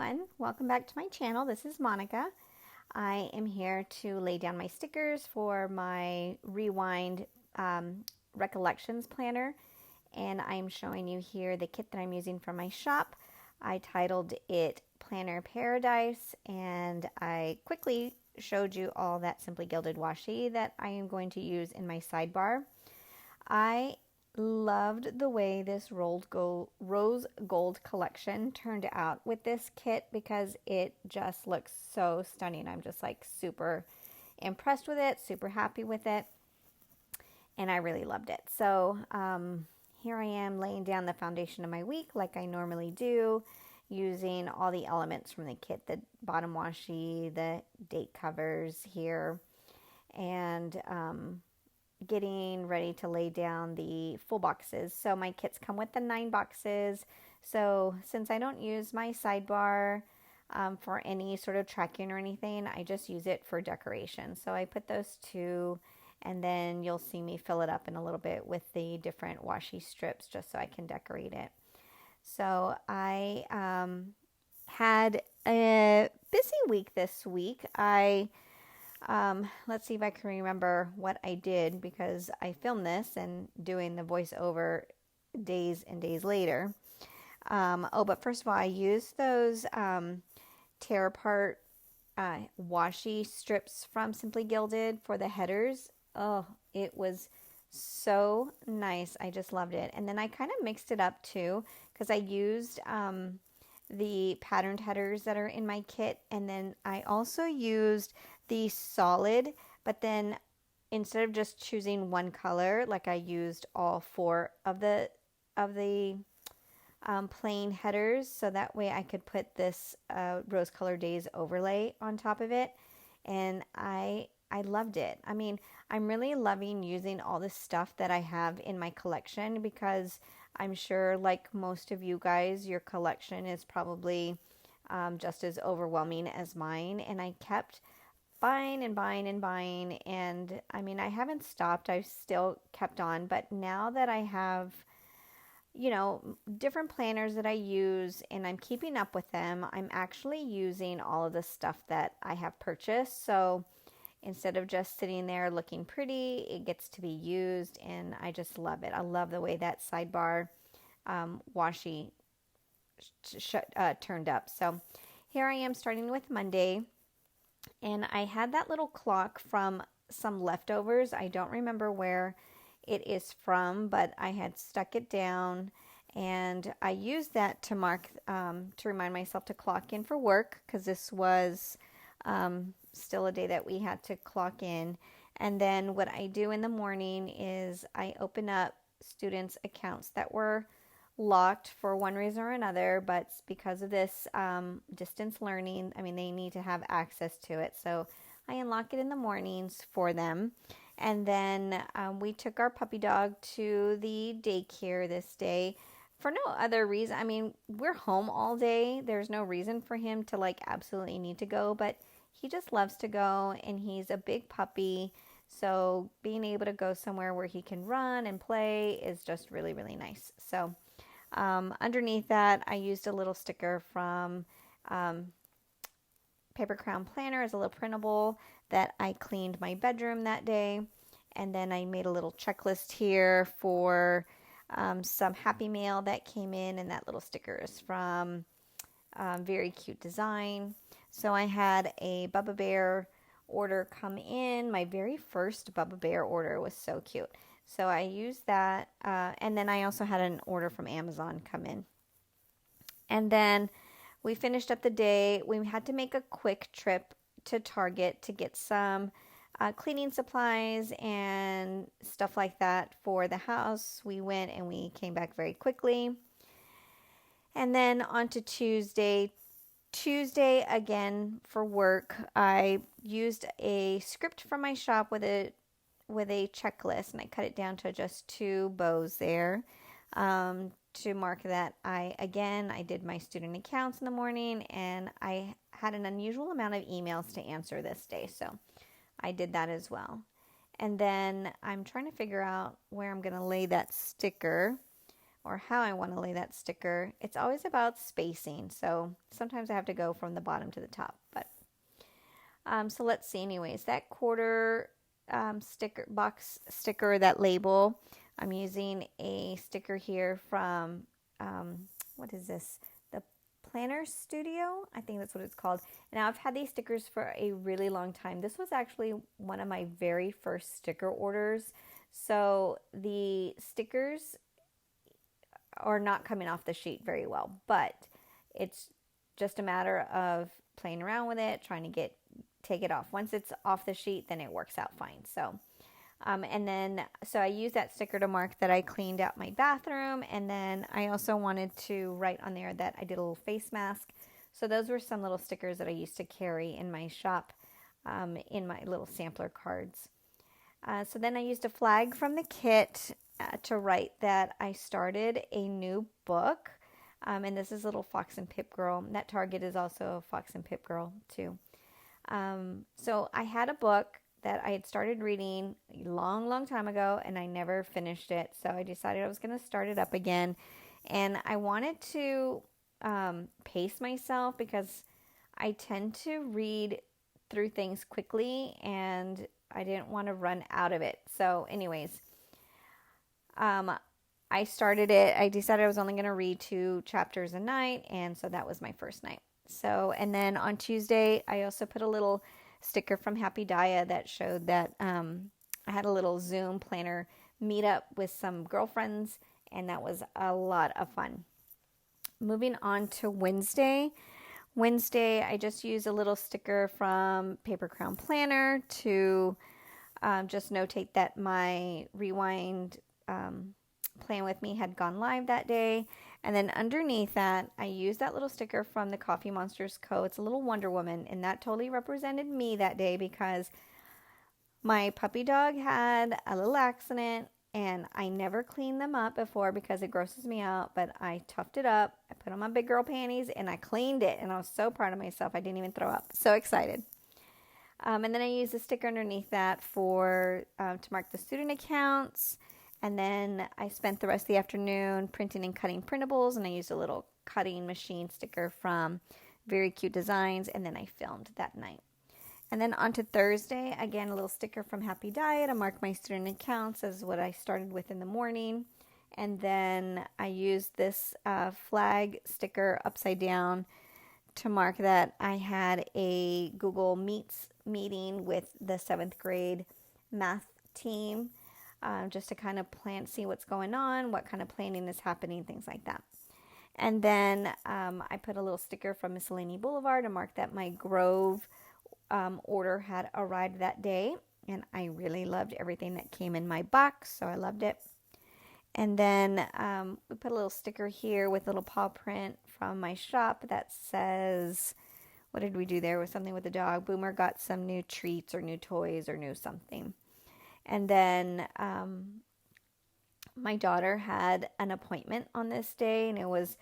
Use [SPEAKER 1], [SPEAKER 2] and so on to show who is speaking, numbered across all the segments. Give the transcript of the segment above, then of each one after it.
[SPEAKER 1] everyone, welcome back to my channel. This is Monica. I am here to lay down my stickers for my Rewind Recollections Planner, and I'm showing you here the kit that I'm using from my shop. I titled it Planner Paradise, and I quickly showed you all that Simply Gilded washi that I am going to use in my sidebar. I loved the way this rose gold collection turned out with this kit because it just looks so stunning. I'm just like super impressed with it, super happy with it, and I really loved it. So here I am laying down the foundation of my week like I normally do, using all the elements from the kit, the bottom washi, the date covers here, and getting ready to lay down the full boxes. So my kits come with the 9 boxes. So since I don't use my sidebar for any sort of tracking or anything, I just use it for decoration. So I put those 2, and then you'll see me fill it up in a little bit with the different washi strips just so I can decorate it. So I had a busy week this week. Let's see if I can remember what I did, because I filmed this and doing the voiceover days and days later. But first of all, I used those tear apart washi strips from Simply Gilded for the headers. Oh, it was so nice. I just loved it. And then I kind of mixed it up too, because I used the patterned headers that are in my kit, and then I also used the solid, but then instead of just choosing one color, like I used all 4 of the plain headers, so that way I could put this Rose Color Days overlay on top of it, and I loved it. I mean, I'm really loving using all this stuff that I have in my collection, because I'm sure, like most of you guys, your collection is probably just as overwhelming as mine, and I kept buying and buying and buying, and I mean, I haven't stopped. I've still kept on, but now that I have, you know, different planners that I use and I'm keeping up with them, I'm actually using all of the stuff that I have purchased. So instead of just sitting there looking pretty, it gets to be used, and I just love it. I love the way that sidebar washi turned up. So here I am starting with Monday, and I had that little clock from some leftovers. I don't remember where it is from, but I had stuck it down, and I used that to mark, to remind myself to clock in for work, because this was still a day that we had to clock in. And then what I do in the morning is I open up students' accounts that were locked for one reason or another, but because of this distance learning, I mean, they need to have access to it. So I unlock it in the mornings for them. And then we took our puppy dog to the daycare this day for no other reason. I mean, we're home all day. There's no reason for him to like absolutely need to go, but he just loves to go, and he's a big puppy. So being able to go somewhere where he can run and play is just really, really nice. So underneath that, I used a little sticker from Paper Crown Planner as a little printable that I cleaned my bedroom that day. And then I made a little checklist here for some Happy Mail that came in, and that little sticker is from Very Cute Design. So I had a Bubba Bear order come in. My very first Bubba Bear order was so cute. So I used that, and then I also had an order from Amazon come in. And then we finished up the day. We had to make a quick trip to Target to get some cleaning supplies and stuff like that for the house. We went and we came back very quickly. And then on to Tuesday. Tuesday, again, for work, I used a script from my shop with a checklist, and I cut it down to just 2 bows there to mark that I did my student accounts in the morning, and I had an unusual amount of emails to answer this day, so I did that as well. And then I'm trying to figure out where I'm going to lay that sticker or how I want to lay that sticker. It's always about spacing, so sometimes I have to go from the bottom to the top. But so let's see. Anyways, that quarter box sticker, that label, I'm using a sticker here from what is this? The Planner Studio, I think that's what it's called. Now I've had these stickers for a really long time. This was actually one of my very first sticker orders. So the stickers are not coming off the sheet very well, but it's just a matter of playing around with it, trying to take it off. Once it's off the sheet, then it works out fine. So so I used that sticker to mark that I cleaned out my bathroom, and then I also wanted to write on there that I did a little face mask. So those were some little stickers that I used to carry in my shop, in my little sampler cards. So then I used a flag from the kit to write that I started a new book. And this is little Fox and Pip girl. That Target is also a Fox and Pip girl too. So I had a book that I had started reading a long time ago, and I never finished it. So I decided I was going to start it up again. And I wanted to pace myself because I tend to read through things quickly, and I didn't want to run out of it. So anyways, I started it. I decided I was only going to read 2 chapters a night, and so that was my first night. So, and then on Tuesday, I also put a little sticker from Happy Daya that showed that I had a little Zoom planner meetup with some girlfriends, and that was a lot of fun. Moving on to Wednesday. I just used a little sticker from Paper Crown Planner to just notate that my Rewind Plan With Me had gone live that day. And then underneath that, I used that little sticker from the Coffee Monsterz Co. It's a little Wonder Woman, and that totally represented me that day because my puppy dog had a little accident, and I never cleaned them up before because it grosses me out, but I toughed it up, I put on my big girl panties, and I cleaned it, and I was so proud of myself. I didn't even throw up. So excited. And then I used a sticker underneath that to mark the student accounts. And then I spent the rest of the afternoon printing and cutting printables, and I used a little cutting machine sticker from Very Cute Designs, and then I filmed that night. And then on to Thursday, again, a little sticker from Happy Daya to mark my student accounts as what I started with in the morning. And then I used this flag sticker upside down to mark that I had a Google Meets meeting with the 7th grade math team. Just to kind of see what's going on, what kind of planning is happening, things like that. And then I put a little sticker from Miscellany Boulevard to mark that my Grove order had arrived that day. And I really loved everything that came in my box, so I loved it. And then we put a little sticker here with a little paw print from my shop that says, what did we do there? With something with the dog. Boomer got some new treats or new toys or new something. And then my daughter had an appointment on this day, and it was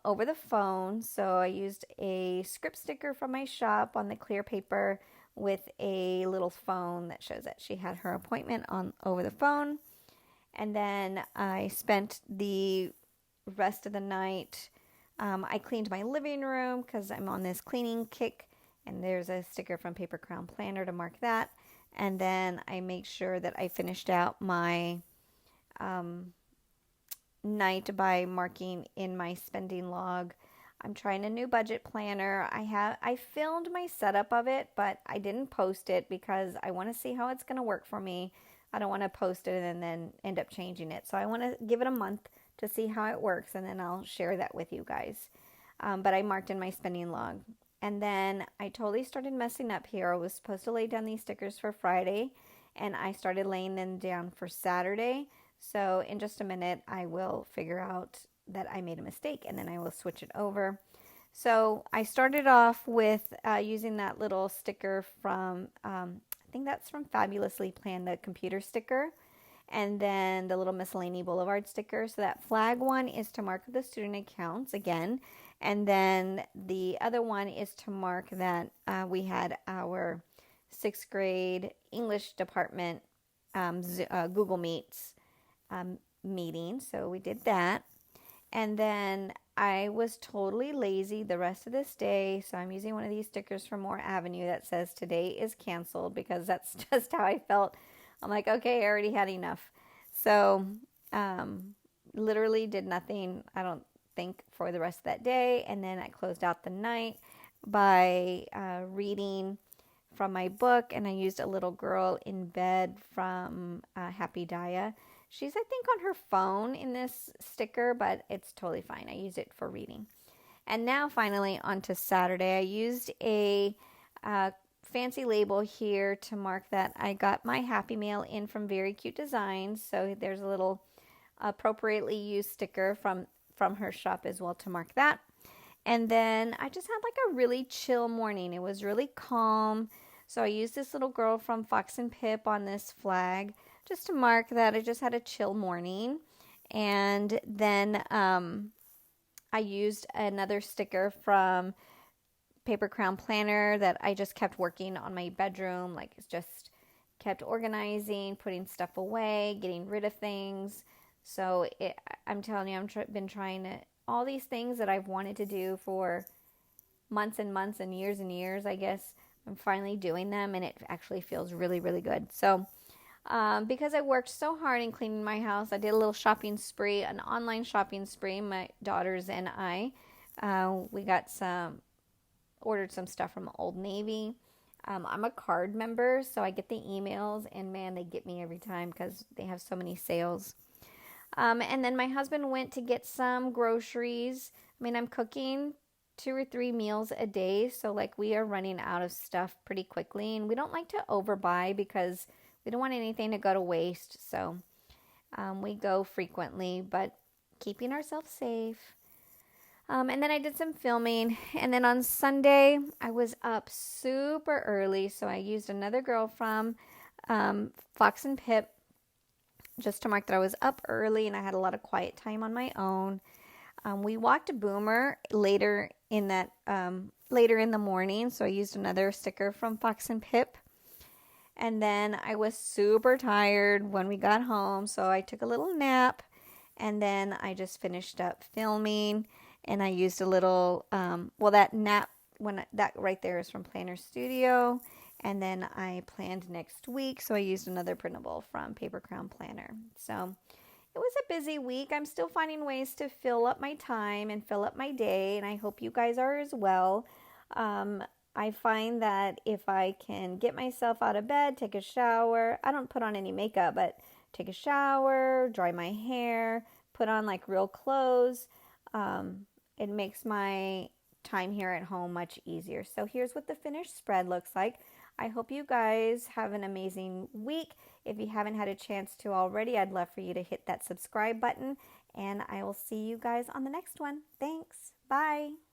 [SPEAKER 1] over the phone. So I used a script sticker from my shop on the clear paper with a little phone that shows that she had her appointment over the phone. And then I spent the rest of the night. I cleaned my living room because I'm on this cleaning kick, and there's a sticker from Paper Crown Planner to mark that. And then I make sure that I finished out my night by marking in my spending log. I'm trying a new budget planner. I filmed my setup of it, but I didn't post it because I want to see how it's going to work for me. I don't want to post it and then end up changing it. So I want to give it a month to see how it works, and then I'll share that with you guys. But I marked in my spending log. And then I totally started messing up here. I was supposed to lay down these stickers for Friday, and I started laying them down for Saturday. So in just a minute, I will figure out that I made a mistake, and then I will switch it over. So I started off with using that little sticker from, I think that's from Fabulously Planned, the computer sticker, and then the little Miscellany Boulevard sticker. So that flag one is to mark the student accounts again. And then the other one is to mark that we had our 6th grade English department Google Meets meeting, so we did that. And then I was totally lazy the rest of this day, so I'm using one of these stickers from Moore Avenue that says today is canceled, because that's just how I felt. I'm like, okay, I already had enough. So literally did nothing, I don't think, for the rest of that day. And then I closed out the night by reading from my book, and I used a little girl in bed from Happy Daya. She's, I think, on her phone in this sticker, but it's totally fine. I use it for reading. And now finally on to Saturday. I used a fancy label here to mark that I got my Happy Mail in from Very Cute Designs. So there's a little appropriately used sticker from her shop as well to mark that. And then I just had like a really chill morning. It was really calm. So I used this little girl from Fox and Pip on this flag just to mark that I just had a chill morning. And then I used another sticker from Paper Crown Planner that I just kept working on my bedroom. Like, it's just kept organizing, putting stuff away, getting rid of things. So I'm telling you, I've been trying to, all these things that I've wanted to do for months and months and years, I guess, I'm finally doing them, and it actually feels really, really good. So because I worked so hard in cleaning my house, I did a little shopping spree, an online shopping spree. My daughters and I, we got ordered some stuff from Old Navy. I'm a card member, so I get the emails, and man, they get me every time because they have so many sales. And then my husband went to get some groceries. I mean, I'm cooking 2 or 3 meals a day, so like we are running out of stuff pretty quickly, and we don't like to overbuy because we don't want anything to go to waste. So we go frequently, but keeping ourselves safe. And then I did some filming, and then on Sunday I was up super early, so I used another girl from Fox and Pip just to mark that I was up early and I had a lot of quiet time on my own. We walked a Boomer later in the morning, so I used another sticker from Fox and Pip. And then I was super tired when we got home, so I took a little nap, and then I just finished up filming, and I used a little, that nap, that right there is from Planner Studio. And then I planned next week, so I used another printable from Paper Crown Planner. So it was a busy week. I'm still finding ways to fill up my time and fill up my day, and I hope you guys are as well. I find that if I can get myself out of bed, take a shower, I don't put on any makeup, but take a shower, dry my hair, put on like real clothes, it makes my time here at home much easier. So here's what the finished spread looks like. I hope you guys have an amazing week. If you haven't had a chance to already, I'd love for you to hit that subscribe button, and I will see you guys on the next one. Thanks. Bye.